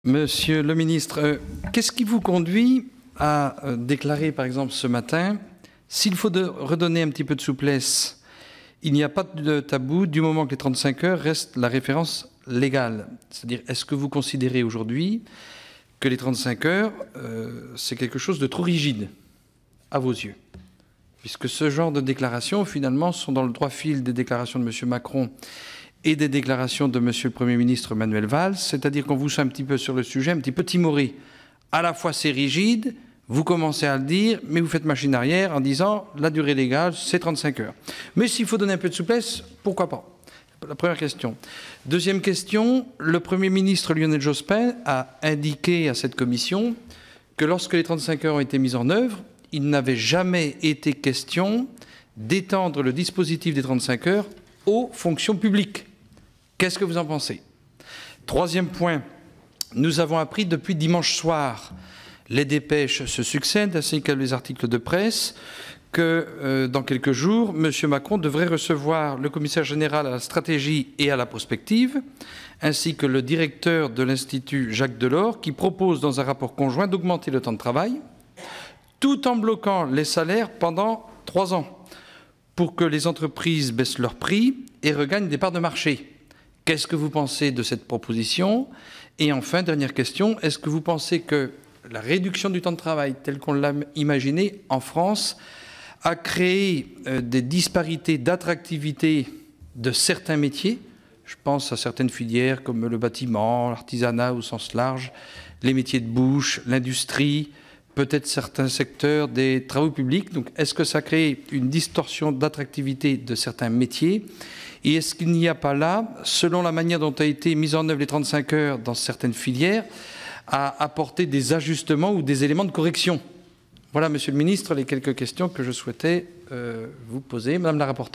Monsieur le ministre, qu'est-ce qui vous conduit à déclarer, par exemple, ce matin, s'il faut redonner un petit peu de souplesse, il n'y a pas de tabou du moment que les 35 heures restent la référence légale. C'est-à-dire, est-ce que vous considérez aujourd'hui que les 35 heures, c'est quelque chose de trop rigide, à vos yeux? Puisque ce genre de déclarations, finalement, sont dans le droit fil des déclarations de M. Macron et des déclarations de M. le Premier ministre Manuel Valls, c'est-à-dire qu'on vous sent un petit peu sur le sujet, un petit peu timoré. À la fois c'est rigide, vous commencez à le dire, mais vous faites machine arrière en disant la durée légale, c'est 35 heures. Mais s'il faut donner un peu de souplesse, pourquoi pas? La première question. Deuxième question, le Premier ministre Lionel Jospin a indiqué à cette commission que lorsque les 35 heures ont été mises en œuvre, il n'avait jamais été question d'étendre le dispositif des 35 heures aux fonctions publiques. Qu'est-ce que vous en pensez? Troisième point, nous avons appris depuis dimanche soir, les dépêches se succèdent ainsi que les articles de presse, que dans quelques jours, M. Macron devrait recevoir le commissaire général à la stratégie et à la prospective, ainsi que le directeur de l'Institut Jacques Delors, qui propose dans un rapport conjoint d'augmenter le temps de travail, tout en bloquant les salaires pendant 3 ans, pour que les entreprises baissent leurs prix et regagnent des parts de marché. Qu'est-ce que vous pensez de cette proposition? Et enfin, dernière question, est-ce que vous pensez que la réduction du temps de travail, telle qu'on l'a imaginé en France, a créé des disparités d'attractivité de certains métiers? Je pense à certaines filières comme le bâtiment, l'artisanat au sens large, les métiers de bouche, l'industrie, peut-être certains secteurs des travaux publics. Donc, est-ce que ça crée une distorsion d'attractivité de certains métiers? Et est-ce qu'il n'y a pas là, selon la manière dont a été mise en œuvre les 35 heures dans certaines filières, à apporter des ajustements ou des éléments de correction? Voilà, Monsieur le Ministre, les quelques questions que je souhaitais vous poser. Madame la rapporteure.